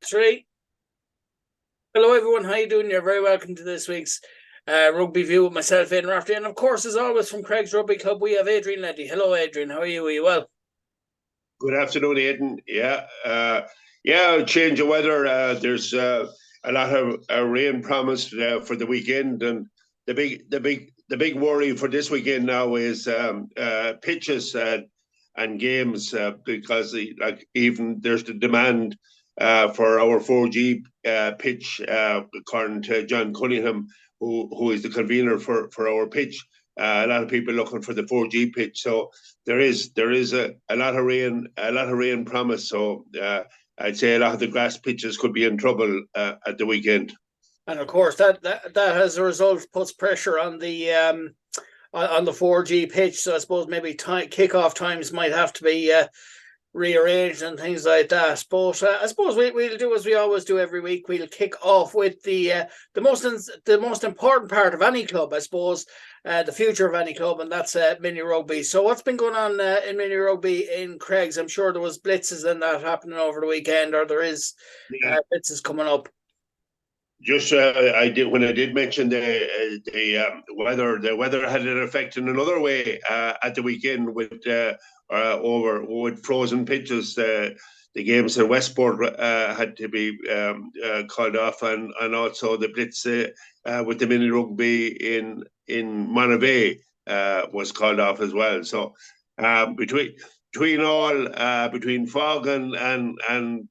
Three. Hello, everyone. How you doing? You're very welcome to this week's Rugby View with myself, Aidan and Raftery. And of course, as always, from Craig's Rugby Club, we have Adrian Leddy. Hello, Adrian. How are you? Are you well? Good afternoon, Aidan. Change of weather. There's a lot of rain promised for the weekend, and the big worry for this weekend now is pitches and games because even there's the demand for our 4G pitch, according to John Cunningham, who is the convener for our pitch. A lot of people looking for the 4G pitch, so there is a lot of rain promised. So I'd say a lot of the grass pitches could be in trouble at the weekend. And of course, that as a result puts pressure on the 4G pitch. So I suppose maybe kickoff times might have to be rearranged and things like that. But I suppose we'll do as we always do every week. We'll kick off with the most important part of any club, I suppose, the future of any club, and that's mini rugby. So what's been going on in mini rugby in Craig's? I'm sure there was blitzes and that happening over the weekend, or there is blitzes coming up. Just I did mention the weather. The weather had an effect in another way at the weekend with frozen pitches. The games at Westport had to be called off, and also the blitz with the mini rugby in Monterey was called off as well. So between fog and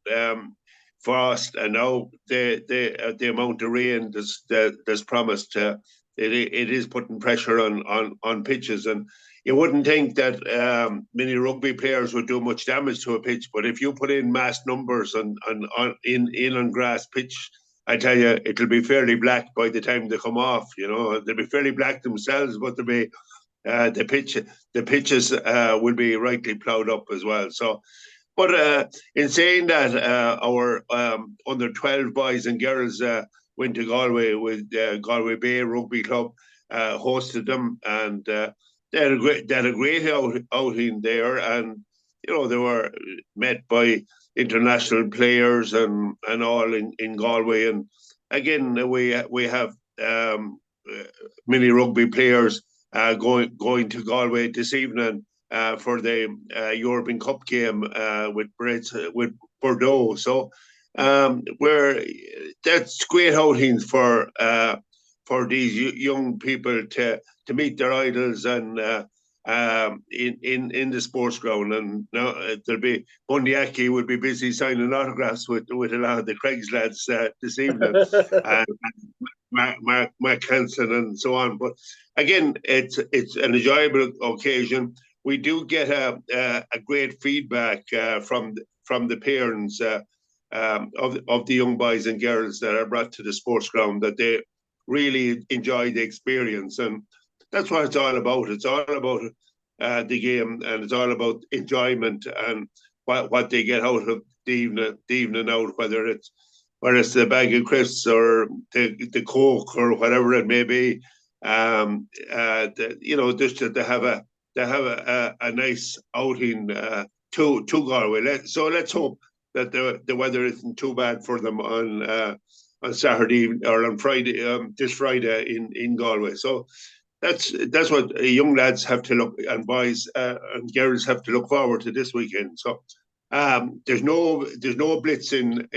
frost, and now the amount of rain that's promised, it is putting pressure on pitches. And you wouldn't think that mini rugby players would do much damage to a pitch, but if you put in mass numbers on grass pitch, I tell you, it'll be fairly black by the time they come off. You know, they'll be fairly black themselves, but they'll be the pitches will be rightly ploughed up as well. So. But in saying that, our under 12 boys and girls went to Galway with Galway Bay Rugby Club, hosted them, and they had a great outing there. And you know, they were met by international players and all in Galway. And again, we have mini rugby players going to Galway this evening. For the European Cup game with Bordeaux. So that's great outings for these young people to meet their idols and in the sports ground. And now there'll be Bundyaki would be busy signing autographs with a lot of the Craig's lads this evening. Mark Hansen and so on. But again, it's an enjoyable occasion. We do get a great feedback from the parents of the young boys and girls that are brought to the sports ground, that they really enjoy the experience. And that's what it's all about. It's all about the game, and it's all about enjoyment and what they get out of the evening out, whether it's the bag of crisps or the Coke or whatever it may be. Just to have a nice outing to Galway. So let's hope that the weather isn't too bad for them on Saturday or on Friday, this Friday in Galway. So that's what young lads have to look, and boys and girls have to look forward to this weekend. So there's no blitz in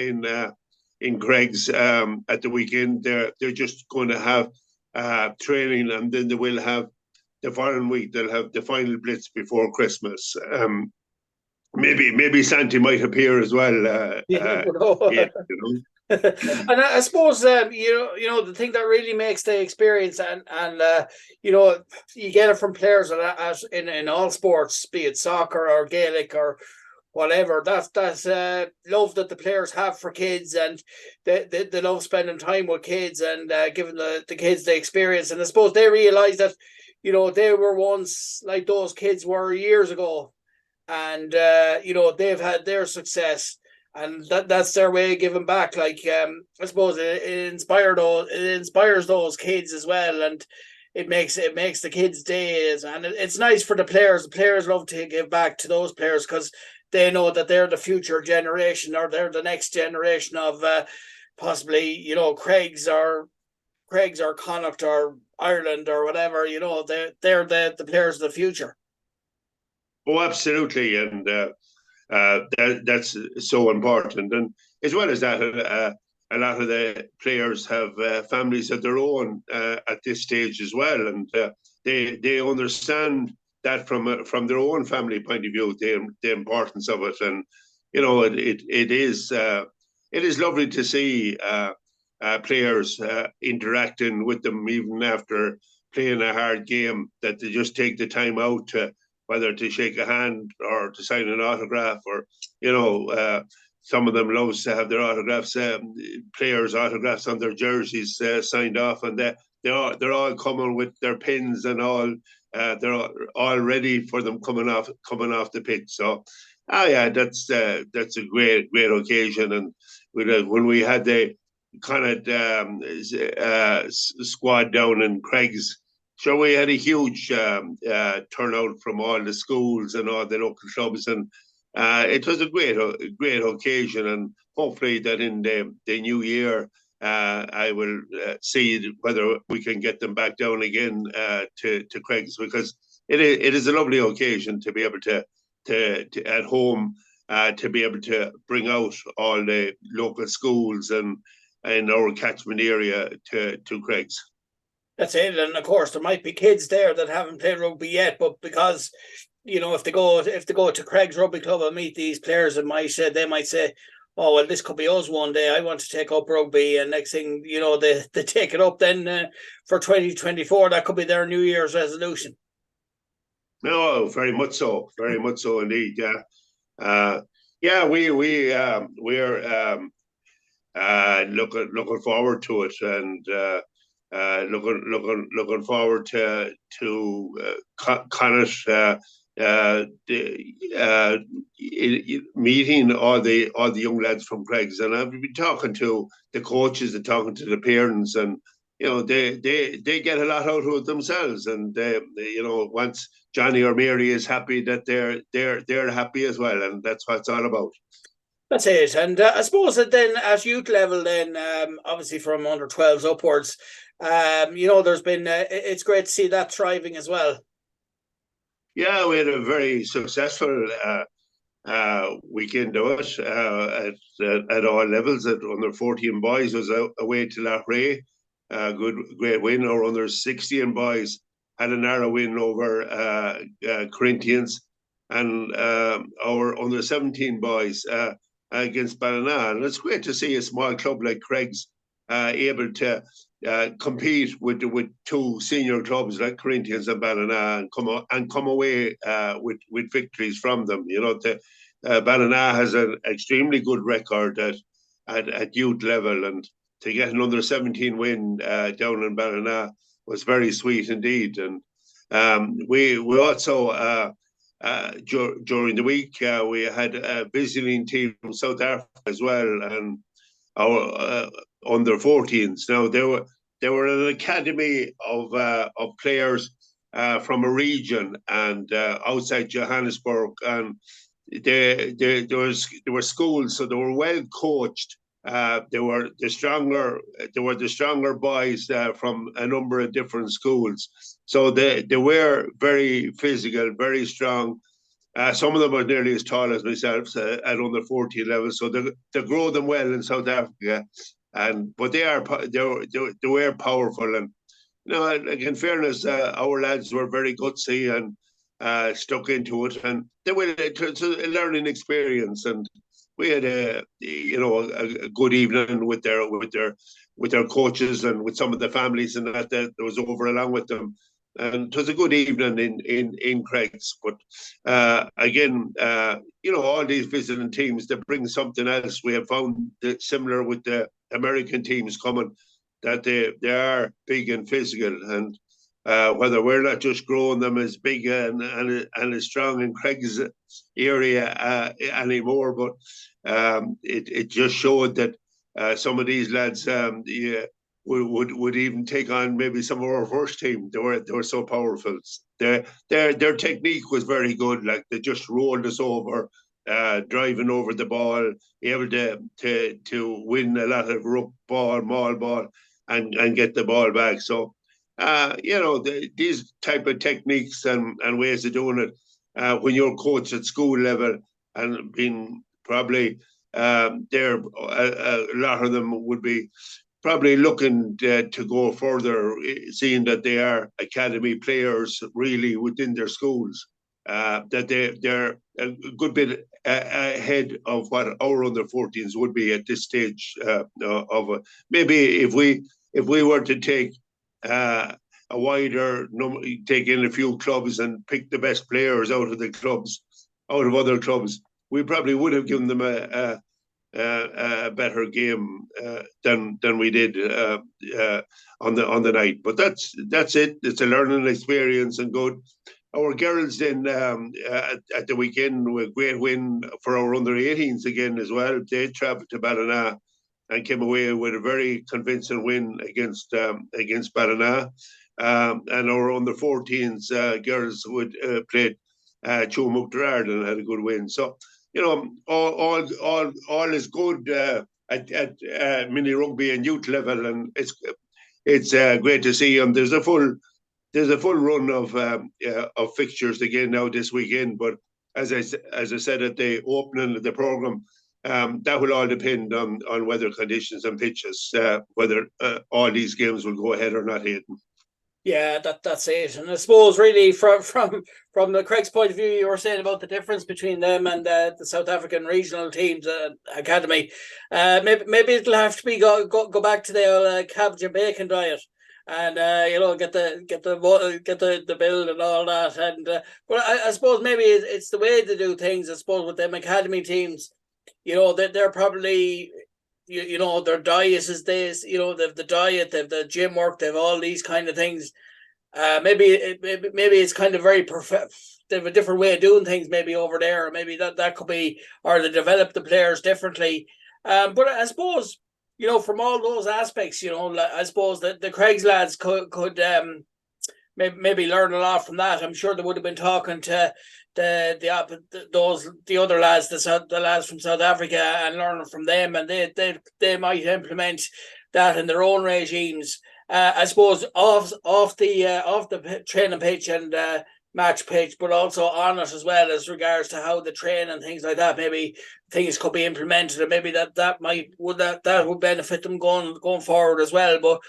Craig's at the weekend. They're just going to have training, and then they will have. The following week they'll have the final blitz before Christmas. Maybe Santi might appear as well. And I suppose the thing that really makes the experience and you get it from players in all sports, be it soccer or Gaelic or whatever. That's love that the players have for kids, and they love spending time with kids and giving the kids the experience. And I suppose they realise that. They were once like those kids were years ago, and they've had their success, and that's their way of giving back. Like I suppose it inspires those kids as well, and it makes the kids' days, and it's nice for the players. The players love to give back to those players because they know that they're the future generation, or they're the next generation of possibly, Craigs or Connacht or Ireland or whatever. They're the players of the future. Oh, absolutely, and that's so important. And as well as that, a lot of the players have families of their own at this stage as well, and they understand that from their own family point of view, the importance of it. And it is lovely to see players interacting with them even after playing a hard game, that they just take the time out to, whether to shake a hand or to sign an autograph, or some of them loves to have their autographs, players' autographs on their jerseys signed off, and they're all coming with their pins and all. They're all ready for them coming off the pitch. So, yeah, that's a great occasion. And when we had the kind of squad down in Craig's, so we had a huge turnout from all the schools and all the local clubs, and it was a great occasion. And hopefully that in the new year, I will see whether we can get them back down again to Craig's, because it is a lovely occasion to be able to at home to be able to bring out all the local schools and in our catchment area to Craig's. That's it. And of course, there might be kids there that haven't played rugby yet, but because, if they go to Craig's Rugby Club and meet these players, they might say, oh, well, this could be us one day. I want to take up rugby. And next thing, they take it up then for 2024. That could be their New Year's resolution. No, very much so indeed. Yeah, we're looking forward to it, and looking forward to Connacht meeting all the young lads from Craig's. And I've been talking to the coaches and talking to the parents, and they get a lot out of it themselves. And once Johnny or Mary is happy, that they're happy as well, and that's what it's all about. That's it. And I suppose that then at youth level, then obviously from under 12s upwards, there's been it's great to see that thriving as well. Yeah, we had a very successful weekend of it at all levels. At under 14 boys was away to Raftery, great win. Our under 16 boys had a narrow win over Corinthians, and our under 17 boys against Ballina. And it's great to see a small club like Craig's able to compete with two senior clubs like Corinthians and Ballina, and come away with victories from them. Ballina has an extremely good record at youth level, and to get an under 17 win down in Ballina was very sweet indeed. And we also during the week we had a visiting team from South Africa as well, and our under 14s. Now they were an academy of players from a region and outside Johannesburg, and there were schools, so they were well coached. They were the stronger boys from a number of different schools. So they were very physical, very strong. Some of them are nearly as tall as myself at under 14 level, so they grow them well in South Africa. But they were powerful, and like in fairness, our lads were very gutsy and stuck into it, and it's a learning experience. And we had a good evening with their coaches and with some of the families and that was over along with them. And it was a good evening in Craig's. But again, all these visiting teams, they bring something else. We have found that similar with the American teams coming, that they are big and physical. And whether we're not just growing them as big and as strong in Craig's area anymore, but it just showed that some of these lads would even take on maybe some of our first team. They were so powerful. Their technique was very good. Like, they just rolled us over driving over the ball, able to win a lot of ruck ball, maul ball, and get the ball back. So, these type of techniques and ways of doing it, when you're coached at school level and being probably there, a lot of them would be probably looking to go further, seeing that they are academy players really within their schools. That they're a good bit ahead of what our under 14s would be at this stage of maybe if we were to take a wider number, take in a few clubs and pick the best players out of the clubs, out of other clubs, we probably would have given them a better game than we did on the night. But that's it. It's a learning experience and good. Our girls then at the weekend with a great win for our under 18s again as well. They travelled to Ballina and came away with a very convincing win against Ballina. And our under 14s girls would played Chumuk Gerard and had a good win. So all is good at mini rugby and youth level, and it's great to see them. There's a full run of fixtures again now this weekend. But as I said at the opening of the program, that will all depend on weather conditions and pitches, whether all these games will go ahead or not, Aidan. Yeah, that's it. And I suppose really from the Craig's point of view, you were saying about the difference between them and the South African regional teams academy. Maybe it'll have to be go back to the cabbage and bacon diet, and get the build and all that. And but I suppose maybe it's the way to do things. I suppose with them academy teams, they're probably. Their diet is this, they've the diet, they've the gym work, they've all these kind of things. Maybe it's kind of very perfect. They have a different way of doing things maybe over there, or maybe that could be, or they develop the players differently. But I suppose, from all those aspects, I suppose that the Craigs lads could maybe learn a lot from that. I'm sure they would have been talking to the other lads, the lads from South Africa, and learning from them, and they might implement that in their own regimes. I suppose off the training pitch and match pitch, but also on it as well, as regards to how they train and things like that. Maybe things could be implemented, and maybe that would benefit them going forward as well. But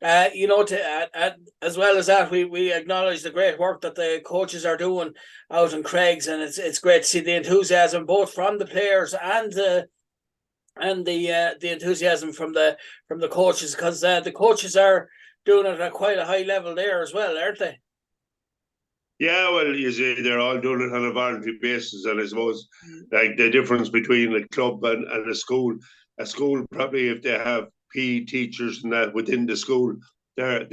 as well as that, we acknowledge the great work that the coaches are doing out in Craigs, and it's great to see the enthusiasm both from the players and the enthusiasm from the coaches, because the coaches are doing it at quite a high level there as well, aren't they? Yeah, well, you see, they're all doing it on a voluntary basis, and I suppose like the difference between a club and a school probably, if they have PE teachers and that within the school, they're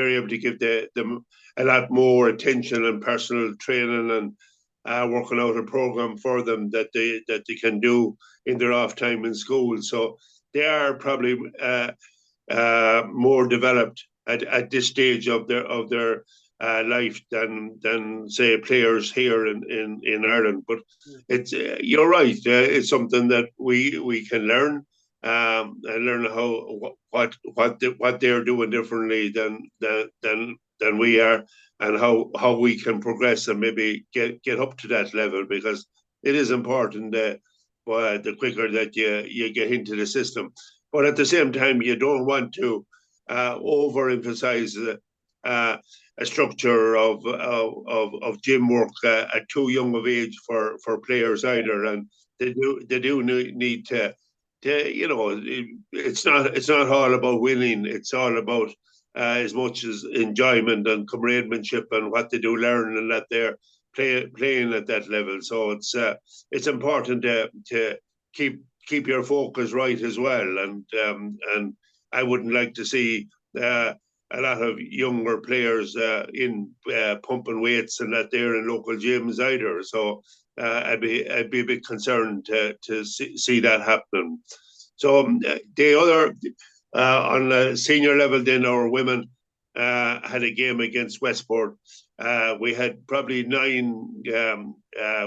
able to give them a lot more attention and personal training and working out a program for them that they can do in their off time in school. So they are probably more developed at this stage of their life than say players here in Ireland. But it's you're right. It's something that we can learn. And learn what they're doing differently than we are, and how we can progress and maybe get up to that level, because it is important that the quicker that you get into the system. But at the same time, you don't want to overemphasize a structure of gym work at too young of age for players either, and they do need to. It's not all about winning. It's all about as much as enjoyment and comradeship and what they do learn, and that they're playing at that level. So it's important to keep your focus right as well. And I wouldn't like to see a lot of younger players in pumping weights and that they're in local gyms either. So I'd be a bit concerned to see that happening. So the other on the senior level, then our women had a game against Westport, We had probably 9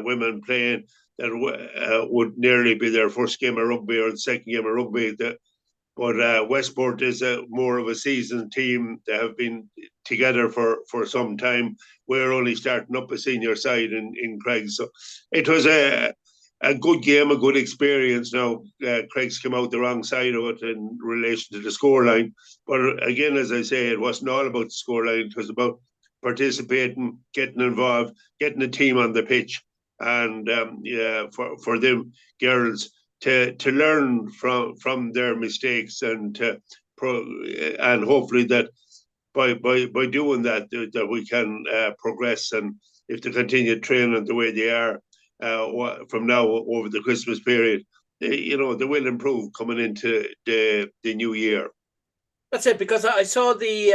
women playing that would nearly be their first game of rugby or the second game of rugby. But Westport is more of a seasoned team. They have been together for some time. We're only starting up a senior side in Craig. So it was a good game, a good experience. Now, Craig's come out the wrong side of it in relation to the scoreline. But again, as I say, it wasn't all about the scoreline. It was about participating, getting involved, getting a team on the pitch. And for them girls to learn from their mistakes and hopefully that by doing that we can progress, and if they continue training the way they are from now over the Christmas period, they will improve coming into the new year. That's it, because I saw the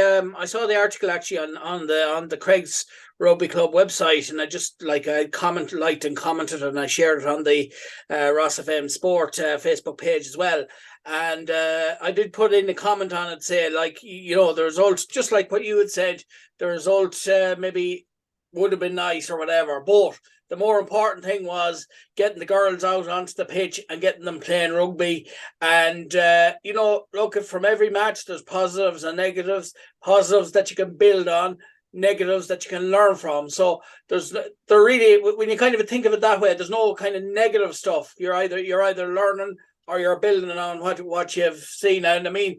article actually on the Craig's Rugby Club website, and I just liked and commented, and I shared it on the Rosfm Sport Facebook page as well. And I did put in a comment on it, say, like, the results, just like what you had said, the results maybe would have been nice or whatever, but the more important thing was getting the girls out onto the pitch and getting them playing rugby. And, look, from every match, there's positives and negatives, positives that you can build on, negatives that you can learn from. So there really, when you kind of think of it that way, there's no kind of negative stuff. You're either learning or you're building on what you've seen. And I mean,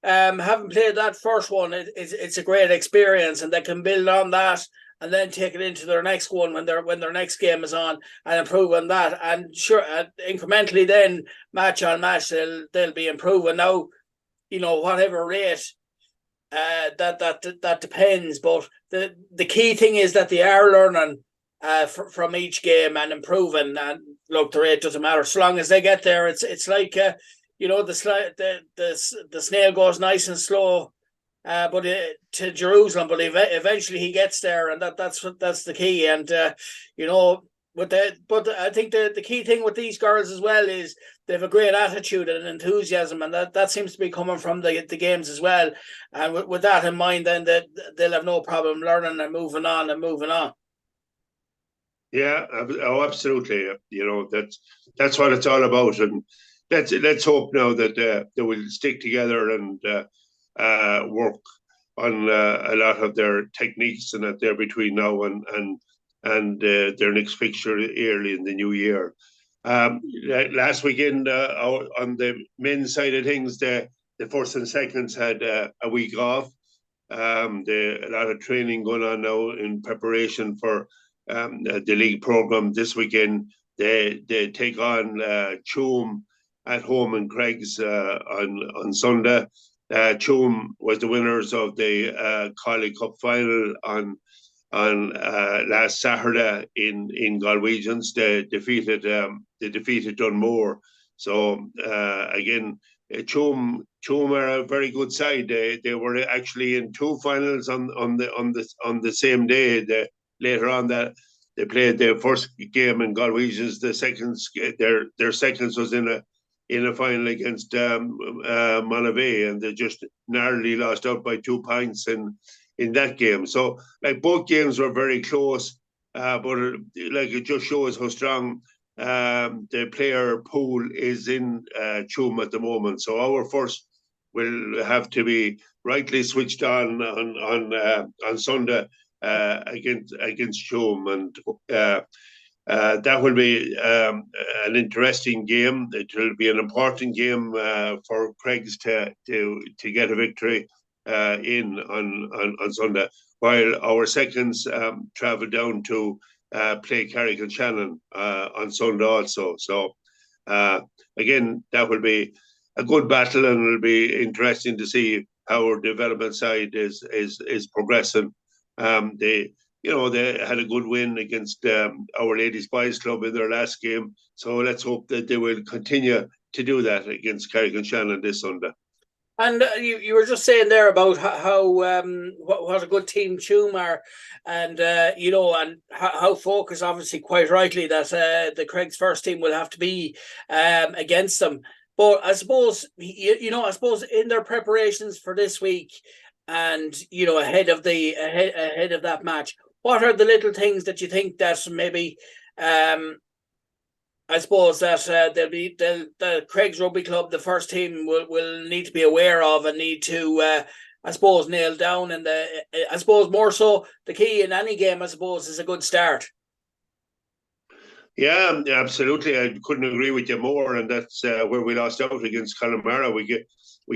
having played that first one, it's a great experience, and they can build on that and then take it into their next one when their next game is on, and improve on that. And sure, incrementally then, match on match, they'll be improving. Now, whatever rate, that depends. But the key thing is that they are learning from each game and improving. And look, the rate doesn't matter so long as they get there. It's like the snail goes nice and slow. But to Jerusalem, but eventually he gets there, and that's the key. And but I think the key thing with these girls as well is they have a great attitude and enthusiasm, and that seems to be coming from the games as well. And with that in mind, then they'll have no problem learning and moving on. Yeah, oh, absolutely. That's what it's all about, and let's hope now that they will stick together and work on a lot of their techniques, and that they're between now and their next fixture early in the new year. Last weekend on the men's side of things, the first and seconds had a week off. A lot of training going on now in preparation for the league program. This weekend they take on Tuam at home in Craig's on Sunday. Tuam was the winners of the Collie Cup final on last Saturday in Galwegians. They defeated Dunmore. So again, Tuam are a very good side. They were actually in 2 finals on the same day. Later on that they played their first game in Galwegians. The seconds, their seconds was in a final against Monavea, and they just narrowly lost out by 2 points in that game. So like both games were very close, but like it just shows how strong the player pool is in Tuam at the moment. So our first will have to be rightly switched on Sunday against Tuam, and that will be an interesting game. It will be an important game for Craigs to get a victory in on Sunday, while our seconds travel down to play Carrick-on-Shannon on Sunday also. So again, that will be a good battle, and it'll be interesting to see how our development side is progressing. They had a good win against Our Ladies Boys Club in their last game. So let's hope that they will continue to do that against Carrick-on-Shannon this Sunday. And you were just saying there about how what a good team Tuam are, and and how focused, obviously quite rightly, that the Craig's first team will have to be against them. But I suppose in their preparations for this week, and ahead of that match, what are the little things that you think that maybe I suppose that the Craig's Rugby Club, the first team, will need to be aware of and need to, I suppose, nail down. And I suppose more so the key in any game, I suppose, is a good start. Yeah, absolutely. I couldn't agree with you more, and that's where we lost out against Connemara. We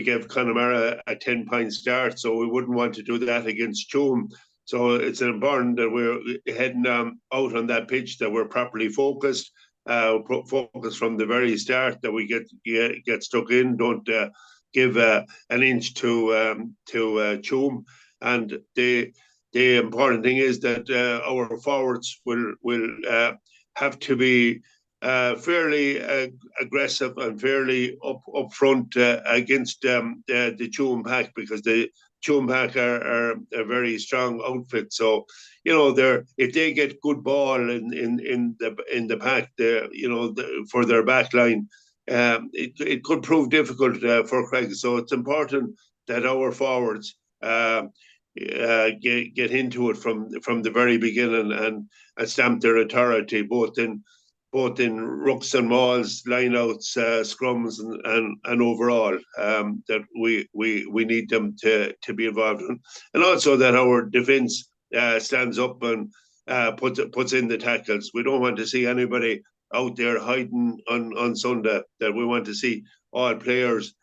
gave Connemara a 10-point start, so we wouldn't want to do that against Tuam. So it's important that we're heading out on that pitch, that we're properly focused, focused from the very start, that we get stuck in, don't give an inch to Tuam. And the important thing is that our forwards will have to be fairly aggressive and fairly upfront against the Tuam pack, because the Tuam pack are a very strong outfit. So if they get good ball in the pack, for their back line, it could prove difficult for Craig. So it's important that our forwards get into it from the very beginning and stamp their authority both in rucks and mauls, lineouts, scrums, and overall. That we need them to be involved in, and also that our defence stands up and puts in the tackles. We don't want to see anybody out there hiding on Sunday. That we want to see all players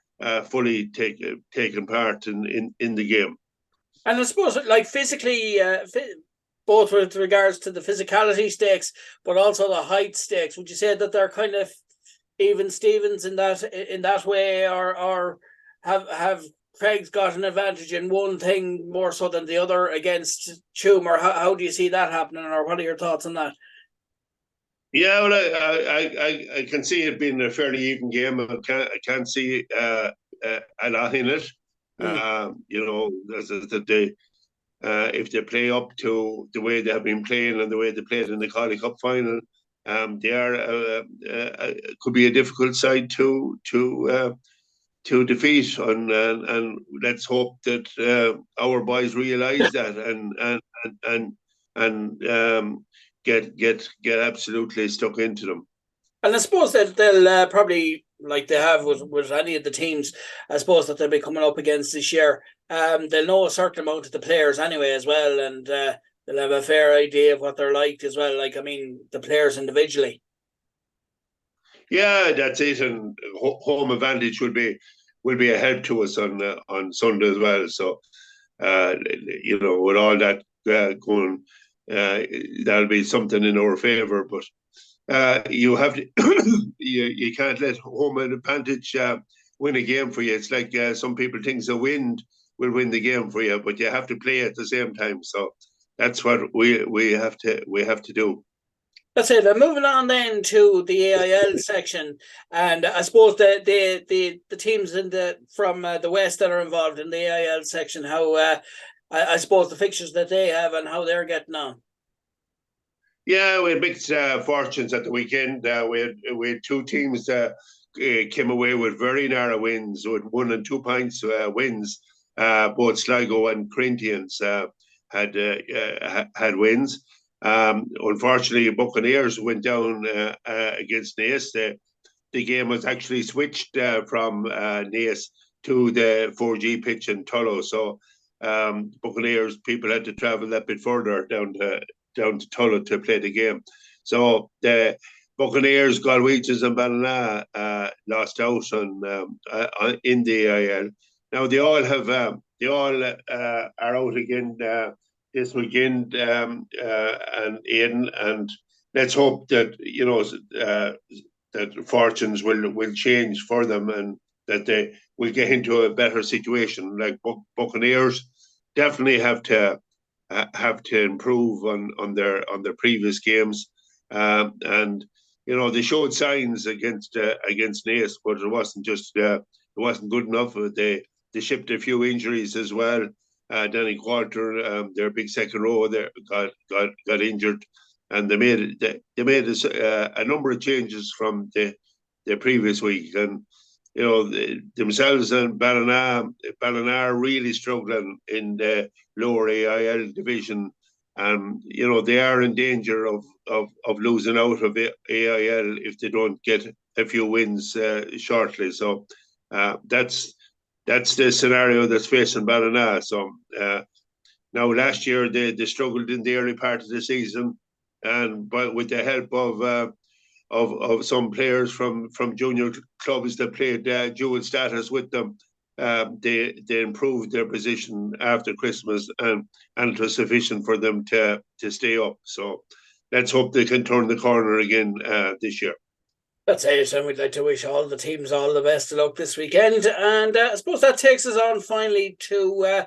fully taking part in the game. And I suppose, like, physically, both with regards to the physicality stakes, but also the height stakes, would you say that they're kind of even Stevens in that way, or have Craig's got an advantage in one thing more so than the other against Tuam, or how do you see that happening, or what are your thoughts on that? Yeah, well, I can see it being a fairly even game. I can't see a lot in it. If they play up to the way they have been playing and the way they played in the Collie Cup final, they are could be a difficult side to defeat. And let's hope that our boys realise that and get absolutely stuck into them. And I suppose that they'll probably, like they have with any of the teams, I suppose, that they'll be coming up against this year, they'll know a certain amount of the players anyway as well, and they'll have a fair idea of what they're like as well. Like, I mean, the players individually. Yeah, that's it. And home advantage will be a help to us on Sunday as well. So, with all that going, that'll be something in our favour. But you have to you can't let home advantage win a game for you. It's like some people think the wind will win the game for you, but you have to play at the same time. So that's what we have to do. That's it. Moving on then to the AIL section, and I suppose the teams from the west that are involved in the AIL section, how I suppose the fixtures that they have and how they're getting on. Yeah, we had mixed fortunes at the weekend. We had two teams that came away with very narrow wins, with 1 and 2 points wins. Both Sligo and Corinthians had wins. Unfortunately, Buccaneers went down against Naas. The game was actually switched from Naas to the 4G pitch in Tullow. So Buccaneers people had to travel that bit further down to Tullow to play the game. So the Buccaneers, Galwegians and Ballina lost out in the AIL. Now they all are out again this weekend, and Aidan, and let's hope that that fortunes will change for them and that they will get into a better situation. Like Buccaneers definitely have to improve on their previous games, and they showed signs against Naas, but it wasn't good enough. They shipped a few injuries as well. Danny Qualter, their big second row, there got injured, and they made a number of changes from the previous week, and themselves and Ballina are really struggling in the lower AIL division, you know, they are in danger of losing out of AIL if they don't get a few wins shortly. So that's the scenario that's facing Ballina. So now last year they struggled in the early part of the season, but with the help of some players from junior clubs that played dual status with them, they improved their position after Christmas, and it was sufficient for them to stay up. So let's hope they can turn the corner again this year. That's it, and we'd like to wish all the teams all the best of luck this weekend. And I suppose that takes us on finally to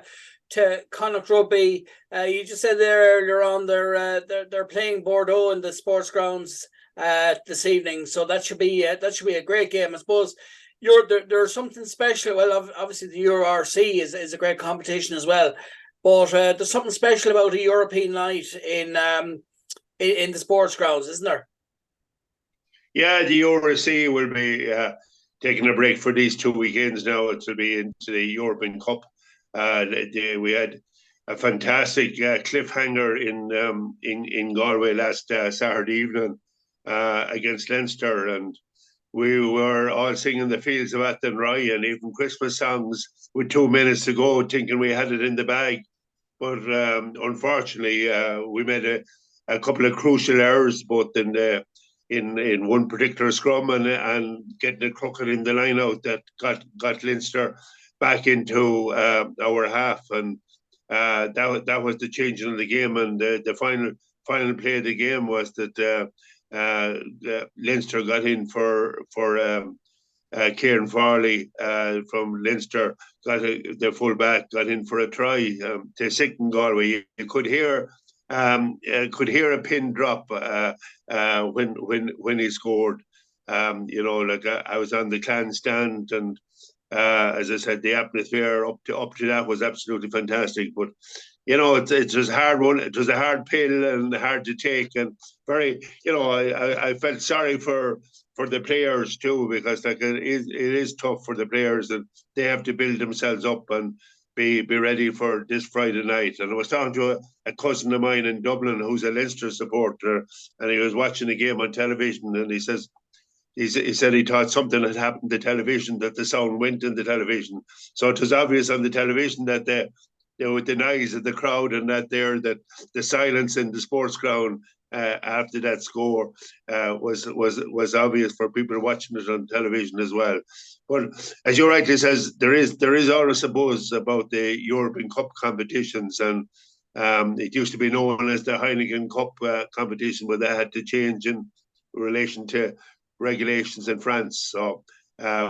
Connacht Rugby. You just said there earlier on they're playing Bordeaux in the sports grounds this evening, so that should be a great game. I suppose there's something special. Well, obviously the EuroRC is a great competition as well, but there's something special about a European night in the sports grounds, isn't there? Yeah, the EuroC will be taking a break for these 2 weekends now. It will be into the European Cup. We had a fantastic cliffhanger in Galway last Saturday evening against Leinster, and we were all singing the fields of Athenry and even Christmas songs with 2 minutes to go, thinking we had it in the bag. But unfortunately, we made a couple of crucial errors, both in one particular scrum and getting it crooked in the line out that got Leinster back into our half, and that was the changing of the game. And the final play of the game was that Leinster got in for Kieran Farley from Leinster, the full back, got in for a try to sicken Galway. You could hear a pin drop when he scored. You know, like I was on the Clan stand, and as I said, the atmosphere up to that was absolutely fantastic. But you know, it was a hard one. It was a hard pill and hard to take, and very, you know, I felt sorry for the players too, because like it is tough for the players, and they have to build themselves up and be ready for this Friday night. And I was talking to a cousin of mine in Dublin who's a Leinster supporter, and he was watching the game on television, and he said he thought something had happened to television, that the sound went in the television. So it was obvious on the television that with the noise of the crowd and that the silence in the sports ground after that score was obvious for people watching it on television as well. But as you rightly says, there is always a buzz about the European Cup competitions, and it used to be known as the Heineken Cup competition, but that had to change in relation to regulations in France. So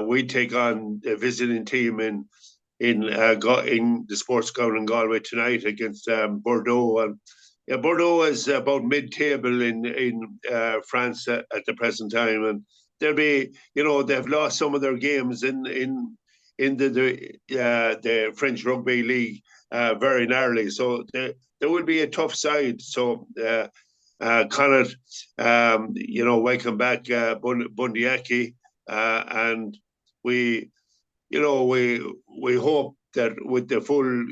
we take on a visiting team in the sports ground in Galway tonight against Bordeaux. And yeah, Bordeaux is about mid-table in France at the present time, and they'll be, you know, they've lost some of their games in the French Rugby League very narrowly. So there will be a tough side. So Connacht, you know, welcome back Bundyaki, and we hope that with the full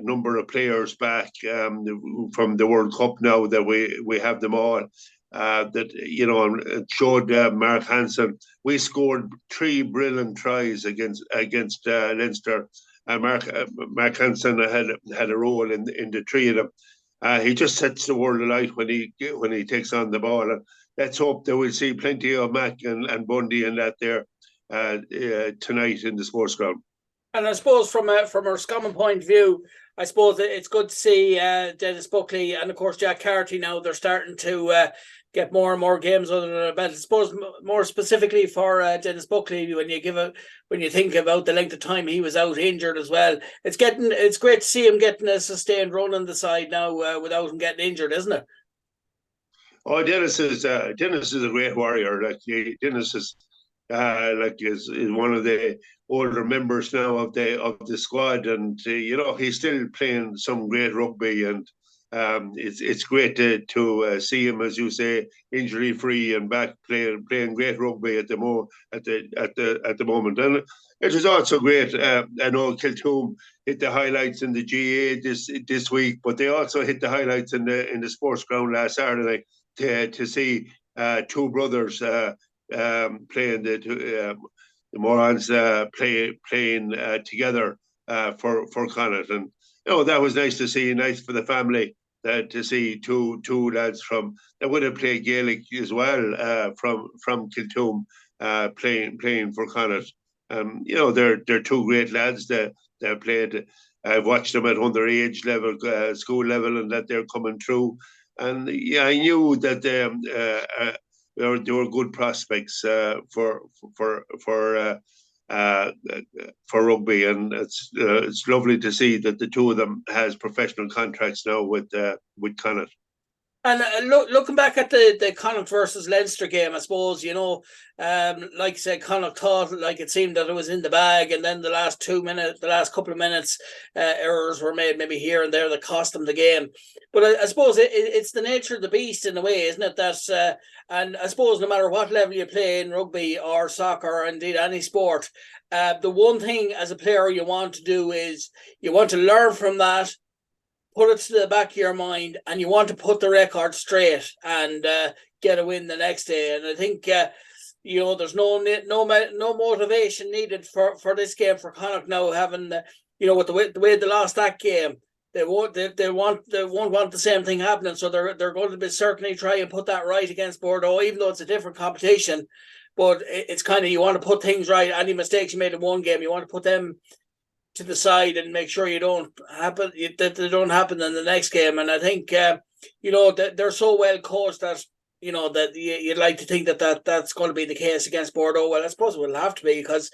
number of players back from the World Cup now, that we have them all. That, you know, it showed Mark Hansen. We scored 3 brilliant tries against Leinster. Mark Hansen had a role in the 3 of them. He just sets the world alight when he takes on the ball. And let's hope that we'll see plenty of Mac and Bundy and that there tonight in the sports ground. And I suppose from our Scommon point of view, I suppose it's good to see Dennis Buckley and of course Jack Carty now. They're starting to get more and more games under their belt. I suppose more specifically for Dennis Buckley, when you think about the length of time he was out injured as well, it's great to see him getting a sustained run on the side now without him getting injured, isn't it? Oh, Dennis is a great warrior. Like Dennis is one of the older members now of the squad, and you know, he's still playing some great rugby, and it's great to see him, as you say, injury free and back playing great rugby at the moment. And it was also great. I know Kiltoom hit the highlights in the GA this week, but they also hit the highlights in the sports ground last Saturday to see two brothers playing the Morons playing together for Connacht. And that was nice to see, nice for the family to see two lads that would have played Gaelic as well from Kiltoom playing for Connacht. They're two great lads that played. I've watched them at underage level, school level, and that they're coming through. And yeah, I knew that they were good prospects for rugby, and it's lovely to see that the two of them has professional contracts now with Connacht. And looking back at the Connacht versus Leinster game, I suppose, like I said, Connacht thought like it seemed that it was in the bag, and then the last couple of minutes, errors were made maybe here and there that cost them the game. But I suppose it's the nature of the beast in a way, isn't it? That's and I suppose no matter what level you play in rugby or soccer or indeed any sport, the one thing as a player you want to do is you want to learn from that, put it to the back of your mind, and you want to put the record straight and get a win the next day. And I think there's no motivation needed for this game for Connacht now, having with the way they lost that game. They won't want the same thing happening, so they're going to be certainly try and put that right against Bordeaux, even though it's a different competition. But it's kind of, you want to put things right. Any mistakes you made in one game, you want to put them to the side and make sure that they don't happen in the next game. And I think that they're so well coached that that you'd like to think that's going to be the case against Bordeaux. Well, I suppose it will have to be, because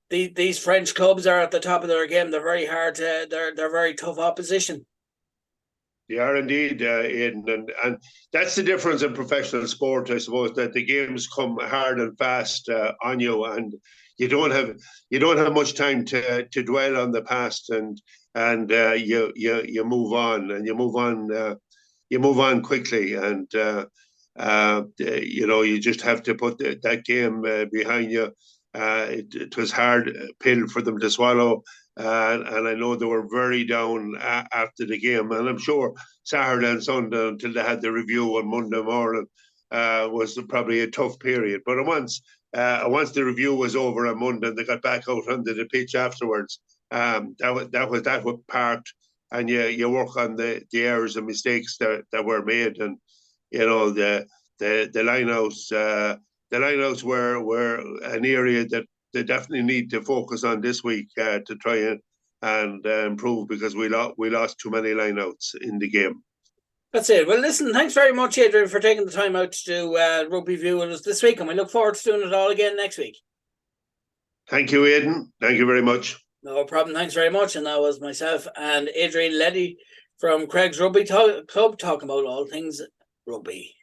these French clubs are at the top of their game. They're very hard they're very tough opposition. They are indeed, Aidan, and that's the difference in professional sport, I suppose, that the games come hard and fast on you, and you don't have much time to dwell on the past, and you move on, and you move on quickly, and you just have to put that game behind you. It was hard pill for them to swallow. And I know they were very down after the game. And I'm sure Saturday and Sunday, until they had the review on Monday morning, was probably a tough period. But once the review was over on Monday and they got back out onto the pitch afterwards, that was parked, and you work on the errors and mistakes that were made. And the lineouts were an area that they definitely need to focus on this week to try and improve, because we lost too many lineouts in the game. That's it. Well, listen, thanks very much, Adrian, for taking the time out to do Rugby View with us this week, and we look forward to doing it all again next week. Thank you, Aidan. Thank you very much. No problem. Thanks very much. And that was myself and Adrian Leddy from Craig's Rugby Club talking about all things rugby.